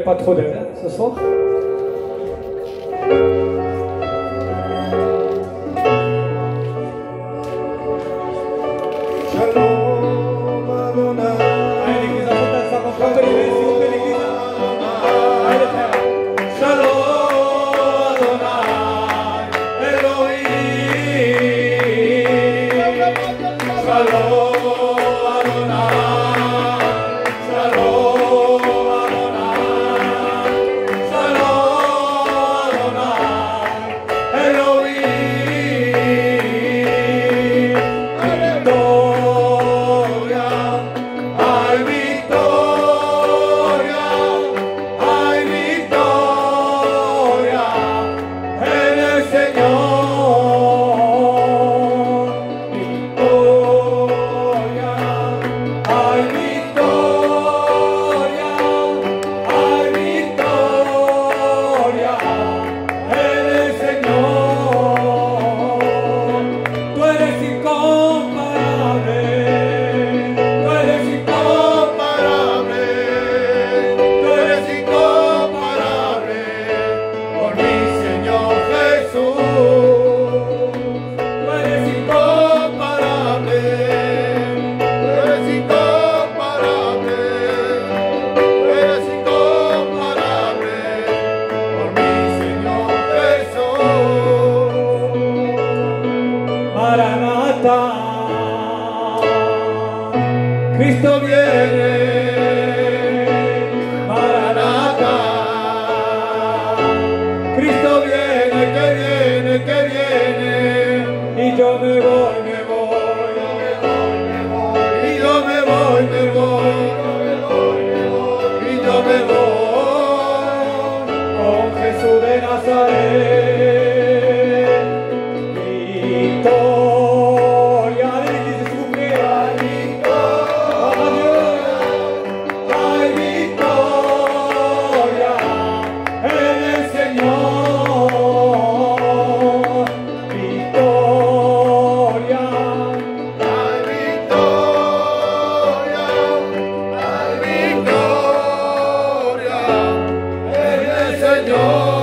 Pas trop d'air ce soir. Cristo viene, Maranatha. Cristo viene, que viene, y yo me voy, y yo me voy, y yo me voy, con Jesús de Nazaret. Señor.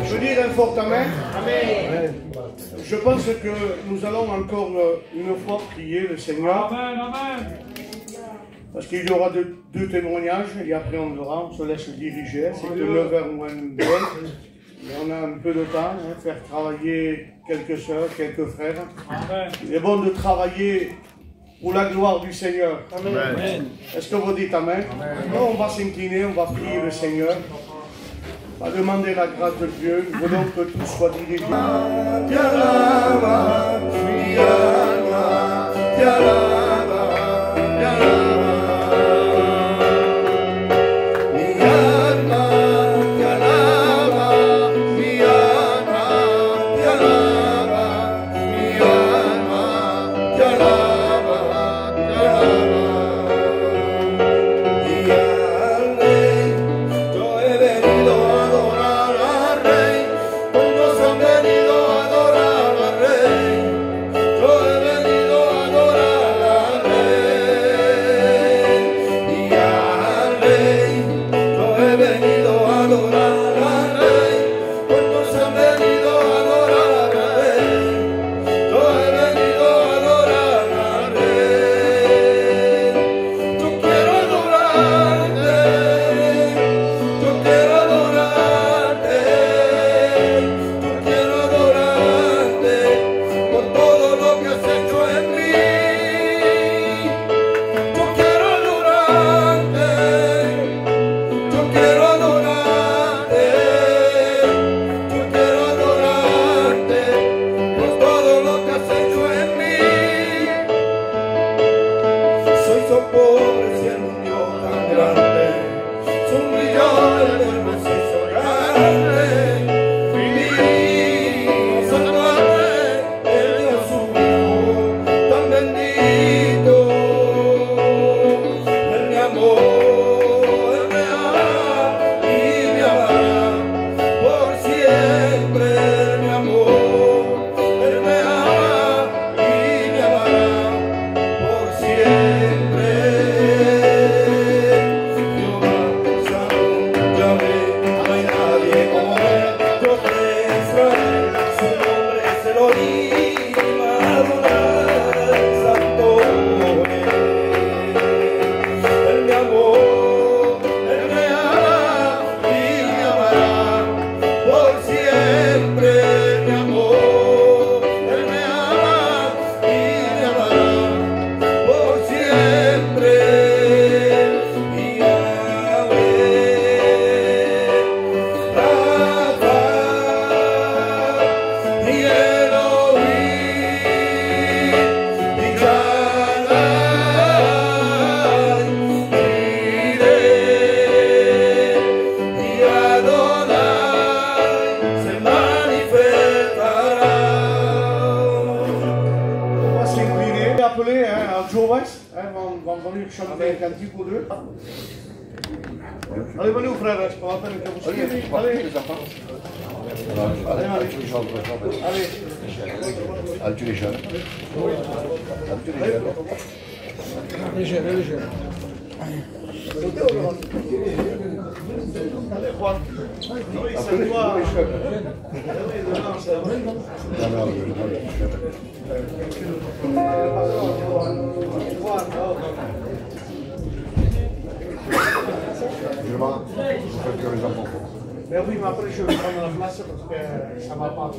Je veux dire un fort amen. Amen. Je pense que nous allons encore une fois prier le Seigneur. Amen. Parce qu'il y aura deux témoignages et après on verra, on se laisse diriger. C'est que 9h moins 20. Mais on a un peu de temps, faire travailler quelques soeurs, quelques frères. Amen. Il est bon de travailler pour la gloire du Seigneur. Amen. Est-ce que vous dites Amen? Amen. Non, on va s'incliner, on va prier le Seigneur. On va demander la grâce de Dieu. Nous voulons que tout soit dirigé. Chanter un cantique ou deux. Allez, venez, frère, c'est pas la peine que vous soyez. Allez, allez, allez. Allez, tu les jeunes. Les jeunes. Allez, Juan. C'est toi. Mais oui, mais après je vais prendre la place parce que ça va pas.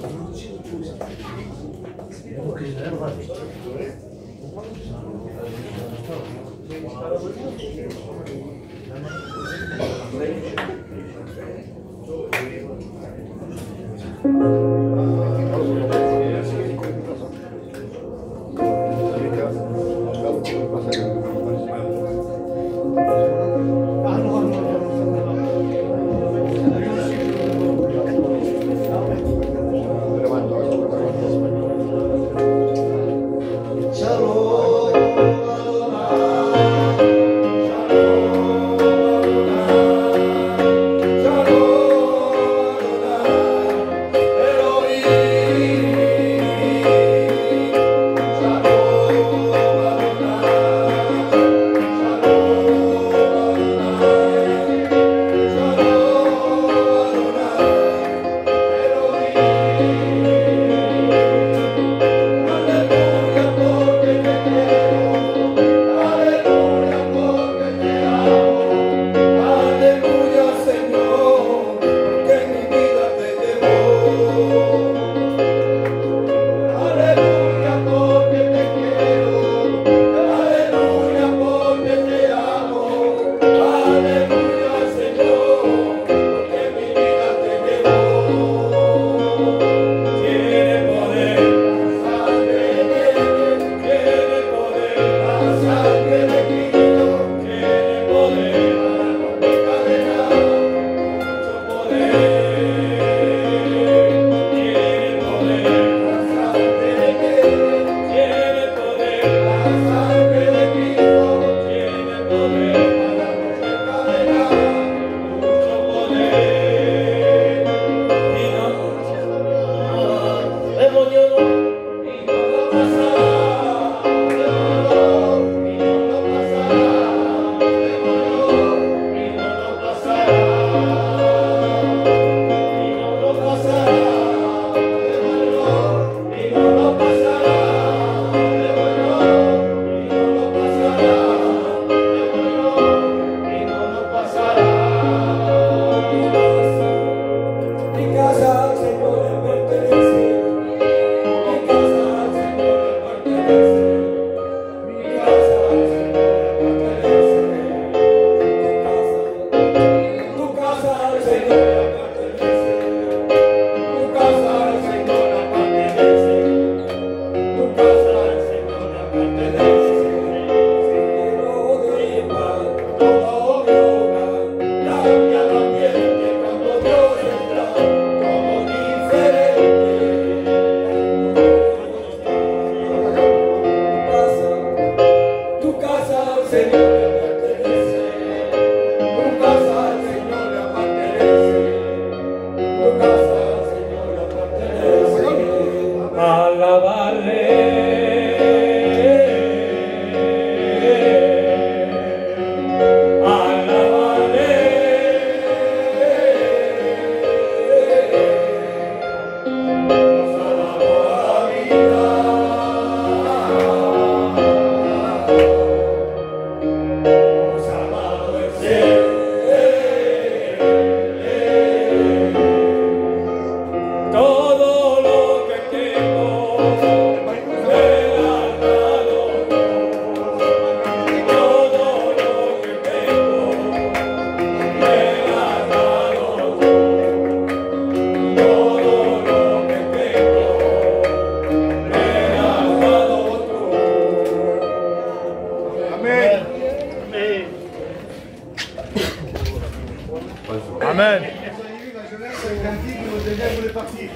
jeunesse, un cantique, le désert voulait partir.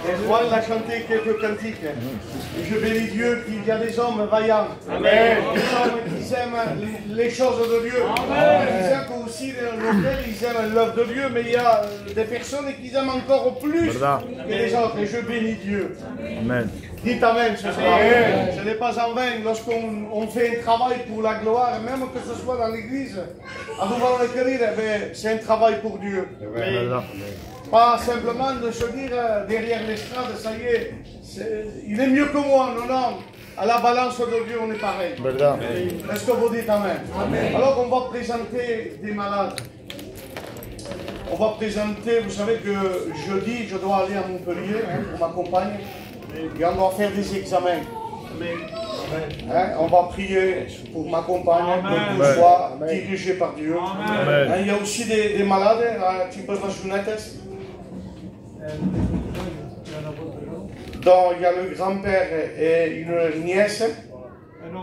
Et Juan a chanté quelques cantiques. Et je bénis Dieu qu'il y a des hommes vaillants. Amen. Des hommes qui aiment les choses de Dieu. Ils aiment aussi l'hôtel, ils aiment l'œuvre de Dieu, mais il y a des personnes qui aiment encore plus que les autres. Et je bénis Dieu. Amen. Dites Amen ce soir. Ce n'est pas en vain lorsqu'on fait un travail pour la gloire, même que ce soit dans l'église. À vous l'écrire, c'est un travail pour Dieu. Pas simplement de se dire derrière l'estrade, ça y est, il est mieux que moi. Non, non. À la balance de Dieu, on est pareil. Est-ce que vous dites Amen? Amen. Alors on va présenter des malades. On va présenter, vous savez que jeudi, je dois aller à Montpellier pour ma compagne. Et on va faire des examens. On va prier pour ma compagne, que tout soit dirigé par Dieu. Il y a aussi des malades, tu peux donc il y a le grand-père et une nièce. Un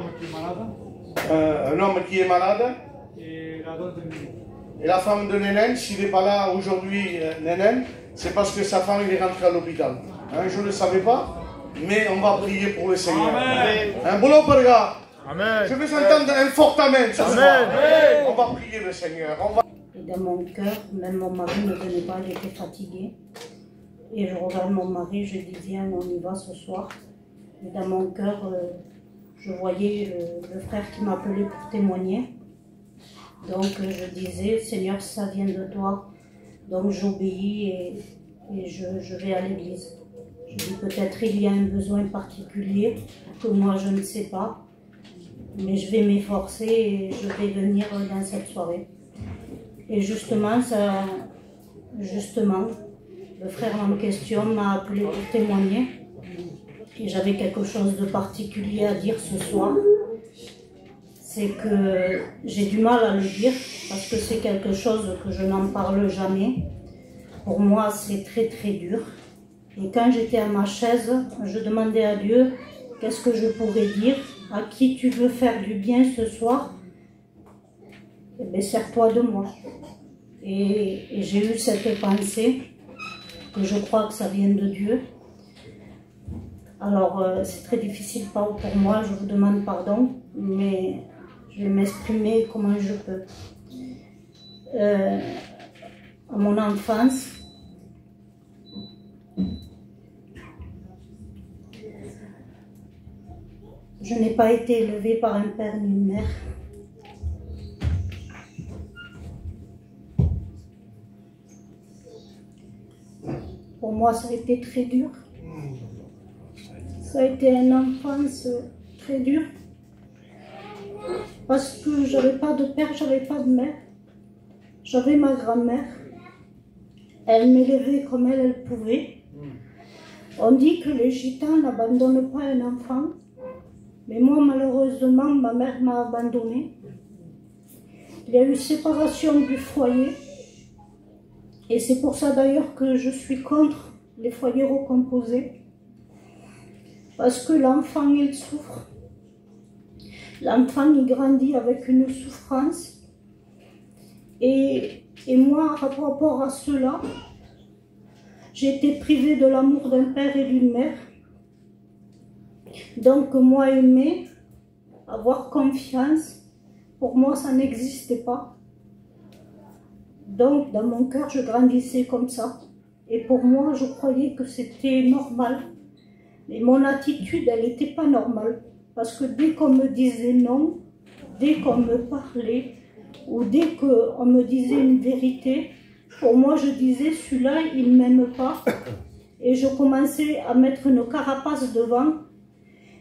homme qui est malade. Et la femme de Nénen, s'il n'est pas là aujourd'hui, Nénen, c'est parce que sa femme est rentrée à l'hôpital. Je ne le savais pas, mais on va prier pour le Seigneur. Un boulot pour gars. Je veux entendre un fort Amen ce soir. On va prier le Seigneur. Et dans mon cœur, même mon mari ne venait pas, il était fatigué. Et je regarde mon mari, je dis viens, on y va ce soir. Et dans mon cœur, je voyais le frère qui m'appelait pour témoigner. Donc je disais, Seigneur, ça vient de toi. Donc j'obéis et je vais à l'église. Je dis peut-être il y a un besoin particulier que moi je ne sais pas. Mais je vais m'efforcer et je vais venir dans cette soirée. Et justement, le frère en question m'a appelé pour témoigner. Et j'avais quelque chose de particulier à dire ce soir. C'est que j'ai du mal à le dire parce que c'est quelque chose que je n'en parle jamais. Pour moi, c'est très très dur. Et quand j'étais à ma chaise, je demandais à Dieu, qu'est-ce que je pourrais dire? À qui tu veux faire du bien ce soir? Eh bien, sers-toi de moi. Et j'ai eu cette pensée que je crois que ça vient de Dieu. Alors, c'est très difficile pour moi, je vous demande pardon, mais je vais m'exprimer comment je peux. À mon enfance, je n'ai pas été élevée par un père ni une mère. Pour moi, ça a été très dur. Ça a été une enfance très dure. Parce que je n'avais pas de père, je n'avais pas de mère. J'avais ma grand-mère. Elle m'élevait comme elle pouvait. On dit que les gitans n'abandonnent pas un enfant. Mais moi, malheureusement, ma mère m'a abandonnée. Il y a eu séparation du foyer. Et c'est pour ça d'ailleurs que je suis contre les foyers recomposés. Parce que l'enfant, il souffre. L'enfant, il grandit avec une souffrance. Et moi, par rapport à cela, j'ai été privée de l'amour d'un père et d'une mère. Donc moi, aimer, avoir confiance, pour moi, ça n'existait pas. Donc, dans mon cœur, je grandissais comme ça. Et pour moi, je croyais que c'était normal. Mais mon attitude, elle n'était pas normale. Parce que dès qu'on me disait non, dès qu'on me parlait, ou dès qu'on me disait une vérité, pour moi, je disais, celui-là, il ne m'aime pas. Et je commençais à mettre une carapace devant.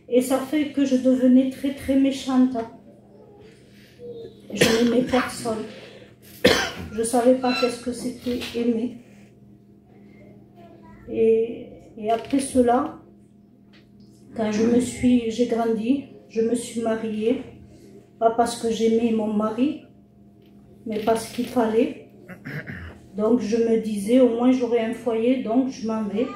Et ça fait que je devenais très, très méchante. Je n'aimais personne. Je ne savais pas qu'est-ce que c'était aimer. Et après cela, quand j'ai grandi, je me suis mariée, pas parce que j'aimais mon mari, mais parce qu'il fallait. Donc je me disais, au moins j'aurai un foyer, donc je m'en vais.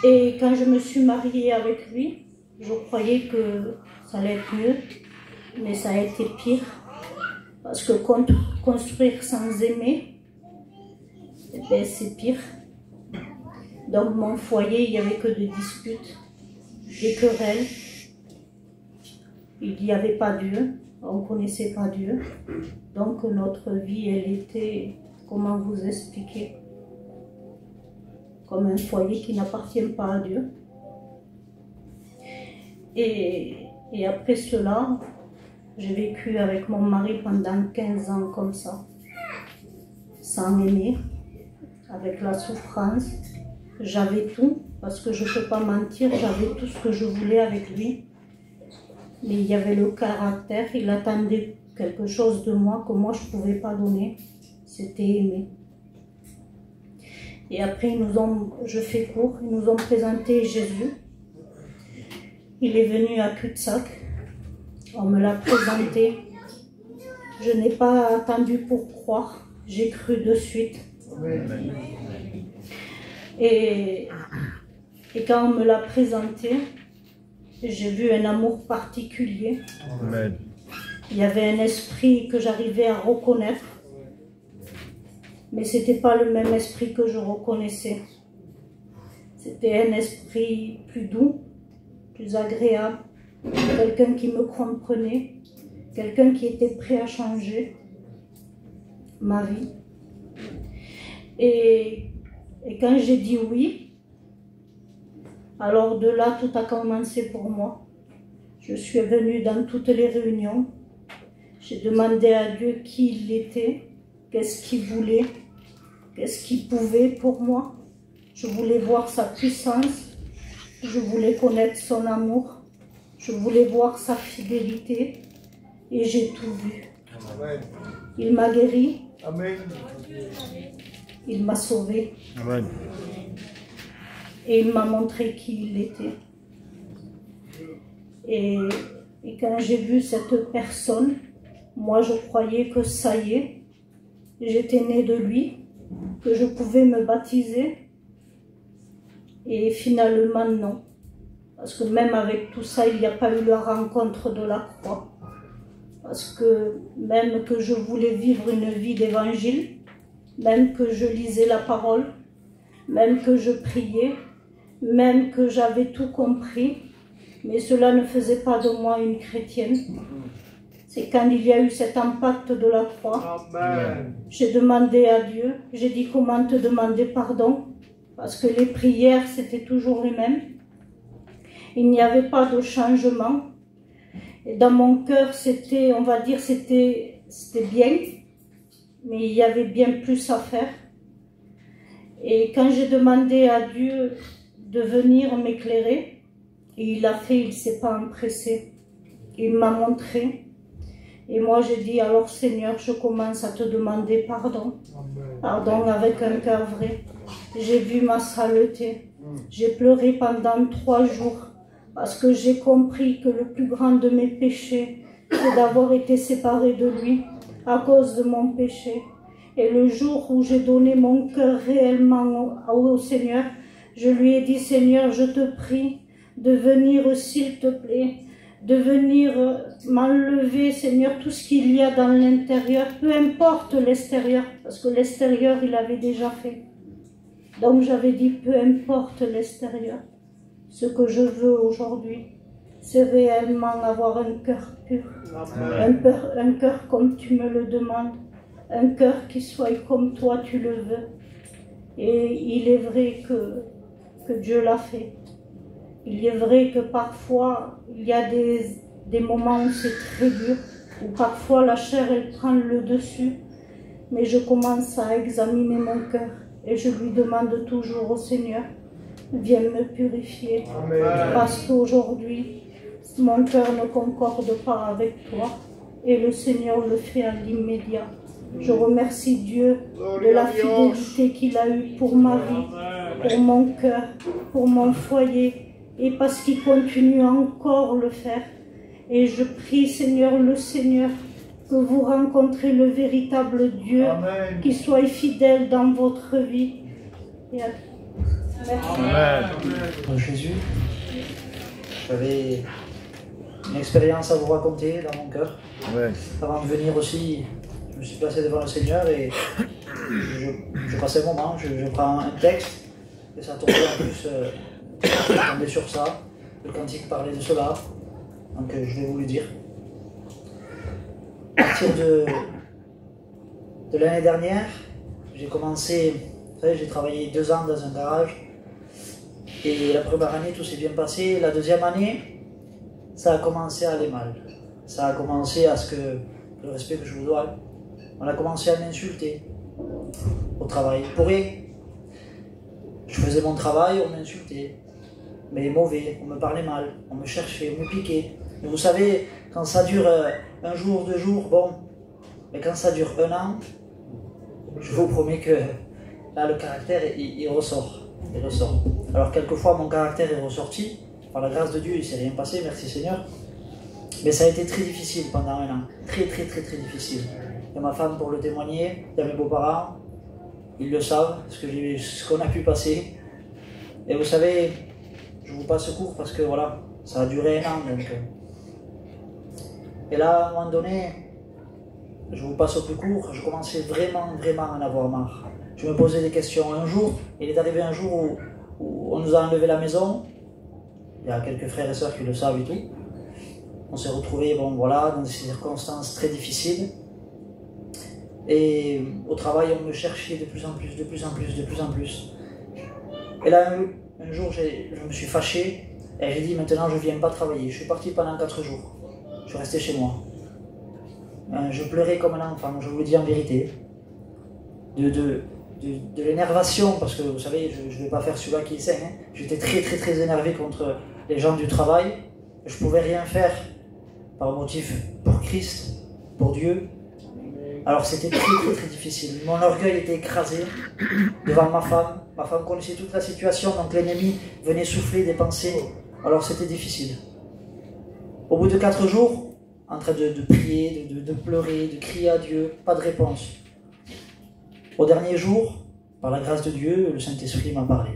Et quand je me suis mariée avec lui, je croyais que ça allait être mieux, mais ça a été pire. Parce que construire sans aimer, ben, c'est pire. Dans mon foyer, il n'y avait que des disputes, des querelles. Il n'y avait pas Dieu, on ne connaissait pas Dieu. Donc notre vie, elle était, comment vous expliquer, comme un foyer qui n'appartient pas à Dieu. Et après cela, j'ai vécu avec mon mari pendant 15 ans comme ça, sans aimer, avec la souffrance. J'avais tout, parce que je ne peux pas mentir, j'avais tout ce que je voulais avec lui. Mais il y avait le caractère, il attendait quelque chose de moi que moi je ne pouvais pas donner, c'était aimer. Et après, je fais court, ils nous ont présenté Jésus. Il est venu à cul-de-sac, on me l'a présenté. Je n'ai pas attendu pour croire, j'ai cru de suite. Et quand on me l'a présenté, j'ai vu un amour particulier. Amen. Il y avait un esprit que j'arrivais à reconnaître, mais ce n'était pas le même esprit que je reconnaissais. C'était un esprit plus doux, plus agréable, quelqu'un qui me comprenait, quelqu'un qui était prêt à changer ma vie. Et quand j'ai dit oui, alors de là, tout a commencé pour moi. Je suis venue dans toutes les réunions. J'ai demandé à Dieu qui il était, qu'est-ce qu'il voulait, qu'est-ce qu'il pouvait pour moi. Je voulais voir sa puissance, je voulais connaître son amour, je voulais voir sa fidélité et j'ai tout vu. Amen. Il m'a guéri, Amen. il m'a sauvé. Amen. Et il m'a montré qui il était. Et quand j'ai vu cette personne, moi je croyais que ça y est, j'étais née de lui, que je pouvais me baptiser. Et finalement non. Parce que même avec tout ça, il n'y a pas eu la rencontre de la croix. Parce que même que je voulais vivre une vie d'évangile, même que je lisais la parole, même que je priais, même que j'avais tout compris, mais cela ne faisait pas de moi une chrétienne. C'est quand il y a eu cet impact de la croix, j'ai demandé à Dieu, j'ai dit comment te demander pardon, parce que les prières c'était toujours les mêmes. Il n'y avait pas de changement. Et dans mon cœur c'était, on va dire, c'était bien, mais il y avait bien plus à faire. Et quand j'ai demandé à Dieu de venir m'éclairer, et il a fait, il ne s'est pas empressé. Il m'a montré. Et moi j'ai dit, alors Seigneur, je commence à te demander pardon. Pardon avec un cœur vrai. J'ai vu ma saleté. J'ai pleuré pendant 3 jours parce que j'ai compris que le plus grand de mes péchés, c'est d'avoir été séparé de lui à cause de mon péché. Et le jour où j'ai donné mon cœur réellement au Seigneur, je lui ai dit, Seigneur, je te prie de venir, s'il te plaît, de venir m'enlever, Seigneur, tout ce qu'il y a dans l'intérieur, peu importe l'extérieur, parce que l'extérieur, il avait déjà fait. Donc j'avais dit, peu importe l'extérieur, ce que je veux aujourd'hui, c'est réellement avoir un cœur pur, un cœur comme tu me le demandes, un cœur qui soit comme toi tu le veux. Et il est vrai que Dieu l'a fait. Il est vrai que parfois, il y a des moments où c'est très dur, où parfois la chair, elle prend le dessus, mais je commence à examiner mon cœur et je lui demande toujours au Seigneur, viens me purifier. Amen. Parce qu'aujourd'hui, mon cœur ne concorde pas avec toi et le Seigneur le fait à l'immédiat. Je remercie Dieu de la fidélité qu'il a eue pour ma vie, pour mon cœur, pour mon foyer, et parce qu'il continue encore le faire. Et je prie, Seigneur, le Seigneur, que vous rencontrez le véritable Dieu, qui soit fidèle dans votre vie. Merci. Amen. Jésus, j'avais une expérience à vous raconter dans mon cœur. Avant de venir aussi, je me suis placé devant le Seigneur et je passé un moment, je prends un texte, et ça tombait en plus, je tombais sur ça, le cantique parlait de cela, donc je vais vous le dire. À partir de l'année dernière, j'ai commencé, vous savez, j'ai travaillé 2 ans dans un garage, et la première année tout s'est bien passé, la deuxième année, ça a commencé à aller mal. Ça a commencé à ce que, le respect que je vous dois, on a commencé à m'insulter au travail, pour rien. Je faisais mon travail, on m'insultait, mais mauvais, on me parlait mal, on me cherchait, on me piquait. Mais vous savez, quand ça dure 1 jour, 2 jours, bon, mais quand ça dure 1 an, je vous promets que là le caractère il ressort, il ressort. Alors quelquefois mon caractère est ressorti, par la grâce de Dieu il ne s'est rien passé, merci Seigneur. Mais ça a été très difficile pendant 1 an, très difficile. Il y a ma femme pour le témoigner, il y a mes beaux-parents, ils le savent, ce qu'on a pu passer. Et vous savez, je vous passe court parce que voilà, ça a duré 1 an. Donc. Et là, à un moment donné, je vous passe au plus court, je commençais vraiment à en avoir marre. Je me posais des questions. Un jour, il est arrivé un jour où on nous a enlevé la maison. Il y a quelques frères et sœurs qui le savent et tout. On s'est retrouvés, bon voilà, dans des circonstances très difficiles. Et au travail, on me cherchait de plus en plus. Et là, un jour, je me suis fâché et j'ai dit maintenant je ne viens pas travailler. Je suis parti pendant 4 jours. Je suis resté chez moi. Je pleurais comme un enfant, je vous le dis en vérité. De l'énervation, parce que vous savez, je ne vais pas faire celui-là qui est sain. Hein. J'étais très énervé contre les gens du travail. Je ne pouvais rien faire par motif pour Christ, pour Dieu. Alors c'était très difficile. Mon orgueil était écrasé devant ma femme. Ma femme connaissait toute la situation, donc l'ennemi venait souffler des pensées. Alors c'était difficile. Au bout de 4 jours, en train de prier, de pleurer, de crier à Dieu, pas de réponse. Au dernier jour, par la grâce de Dieu, le Saint-Esprit m'a parlé.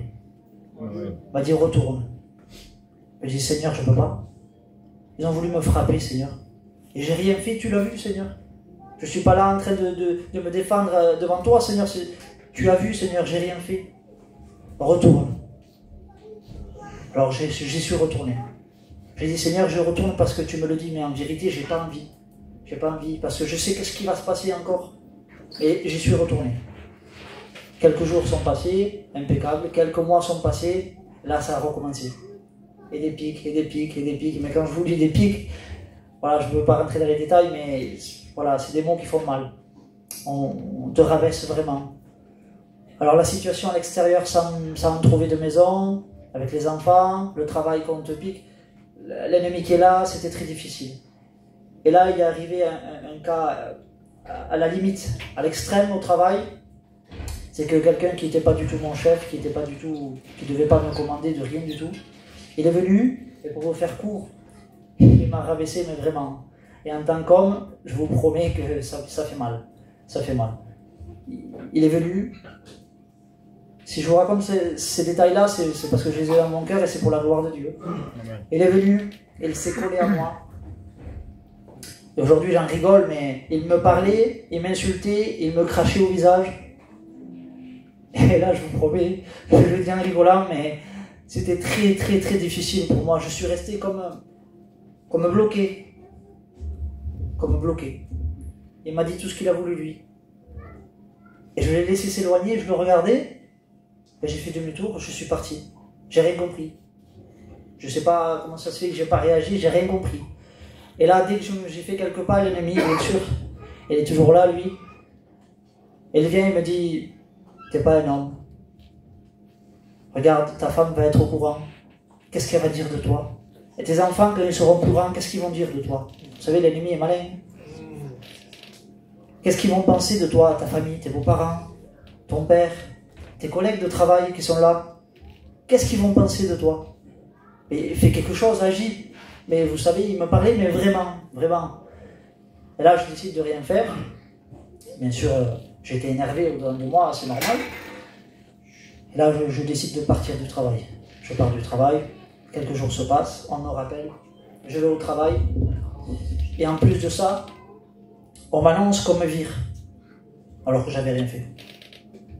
Il m'a dit retourne. J'ai dit Seigneur, je ne peux pas. Ils ont voulu me frapper, Seigneur. Et j'ai rien fait, tu l'as vu, Seigneur. Je ne suis pas là en train de me défendre devant toi, Seigneur. Tu as vu, Seigneur, j'ai rien fait. Retourne. Alors j'y suis retourné. J'ai dit Seigneur, je retourne parce que tu me le dis, mais en vérité, j'ai pas envie. J'ai pas envie, parce que je sais qu'est-ce qui va se passer encore. Et j'y suis retourné. Quelques jours sont passés, impeccable. Quelques mois sont passés, là ça a recommencé. Et des pics. Mais quand je vous dis des pics, voilà, je ne veux pas rentrer dans les détails, mais voilà, c'est des mots qui font mal. On te rabaisse vraiment. Alors la situation à l'extérieur, sans trouver de maison, avec les enfants, le travail qu'on te pique, l'ennemi qui est là, c'était très difficile. Et là, il est arrivé un cas à la limite, à l'extrême au travail. C'est que quelqu'un qui n'était pas du tout mon chef, qui ne devait pas me commander de rien du tout, il est venu, et pour vous faire court, il m'a rabaissé, mais vraiment. Et en tant qu'homme, je vous promets que ça fait mal. Ça fait mal. Il est venu. Si je vous raconte ces détails-là, c'est parce que je les ai dans mon cœur et c'est pour la gloire de Dieu. Il est venu, et il s'est collé à moi. Et aujourd'hui, j'en rigole, mais il me parlait, il m'insultait, il me crachait au visage. Et là, je vous promets, je le dis en rigolant, mais c'était très difficile pour moi. Je suis resté comme bloqué. Comme bloqué. Il m'a dit tout ce qu'il a voulu, lui. Et je l'ai laissé s'éloigner, je le regardais, et j'ai fait demi-tour, je suis parti. J'ai rien compris. Je sais pas comment ça se fait que j'ai pas réagi, j'ai rien compris. Et là, dès que j'ai fait quelques pas, l'ennemi, bien sûr, il est toujours là, lui. Et il vient, il me dit, t'es pas un homme. Regarde, ta femme va être au courant. Qu'est-ce qu'elle va dire de toi? Et tes enfants, quand ils seront au courant, qu'est-ce qu'ils vont dire de toi? Vous savez, l'ennemi est malin. Qu'est-ce qu'ils vont penser de toi, ta famille, tes beaux-parents, ton père, tes collègues de travail qui sont là? Qu'est-ce qu'ils vont penser de toi? Et fais quelque chose, agis. Mais vous savez, il me parlait, mais vraiment. Et là, je décide de rien faire. Bien sûr, j'étais énervé au-dedans de moi, c'est normal. Et là, je décide de partir du travail. Je pars du travail, quelques jours se passent, on me rappelle, je vais au travail. Et en plus de ça, on m'annonce qu'on me vire. Alors que j'avais rien fait.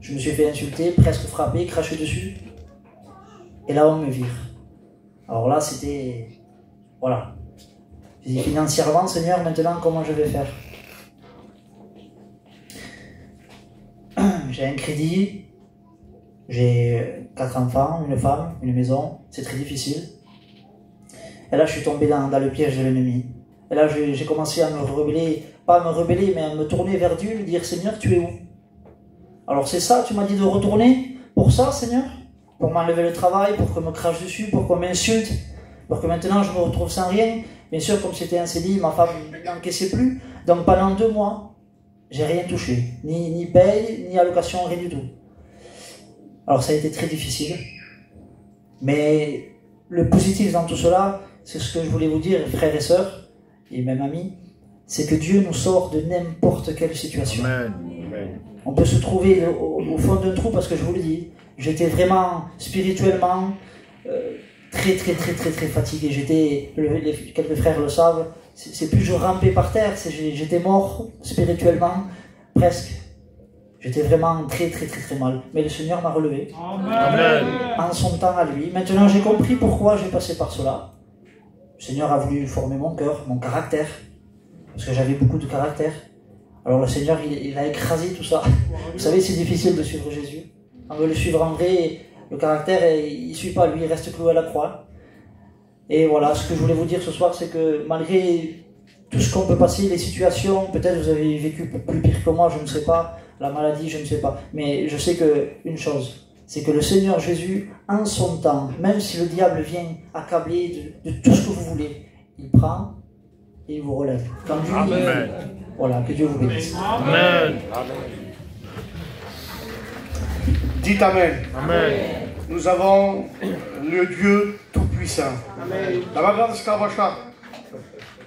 Je me suis fait insulter, presque frapper, cracher dessus. Et là, on me vire. Alors là, c'était... Voilà. J'ai dit financièrement, Seigneur, maintenant, comment je vais faire? J'ai un crédit, j'ai 4 enfants, une femme, une maison, c'est très difficile. Et là, je suis tombé dans le piège de l'ennemi. Et là, j'ai commencé à me rebeller, pas à me rebeller, mais à me tourner vers Dieu, lui dire, Seigneur, tu es où? Alors c'est ça, tu m'as dit de retourner pour ça, Seigneur? Pour m'enlever le travail, pour qu'on me crache dessus, pour qu'on m'insulte, pour que maintenant je me retrouve sans rien. Bien sûr, comme c'était un CDI, ma femme n'encaissait plus. Donc pendant 2 mois, j'ai rien touché. Ni paye, ni allocation, rien du tout. Alors ça a été très difficile. Mais le positif dans tout cela, c'est ce que je voulais vous dire, frères et sœurs, et même amis, c'est que Dieu nous sort de n'importe quelle situation. Amen. On peut se trouver au fond d'un trou, parce que je vous le dis, j'étais vraiment spirituellement très fatigué. Quelques frères le savent, c'est plus je rampais par terre, j'étais mort spirituellement, presque. J'étais vraiment très mal. Mais le Seigneur m'a relevé. Amen. En son temps à lui. Maintenant j'ai compris pourquoi j'ai passé par cela. Le Seigneur a voulu former mon cœur, mon caractère, parce que j'avais beaucoup de caractère. Alors le Seigneur, il a écrasé tout ça. Vous savez, c'est difficile de suivre Jésus. On veut le suivre en vrai, le caractère, il ne suit pas, lui, il reste cloué à la croix. Et voilà, ce que je voulais vous dire ce soir, c'est que malgré tout ce qu'on peut passer, les situations, peut-être vous avez vécu plus pire que moi, je ne sais pas, la maladie, je ne sais pas. Mais je sais qu'une chose, c'est que le Seigneur Jésus, en son temps, même si le diable vient accabler de tout ce que vous voulez, il prend et il vous relève. Quand Dieu, Amen. Voilà, que Dieu vous bénisse. Amen. Dites Amen. Amen. Nous avons le Dieu Tout-Puissant. Amen.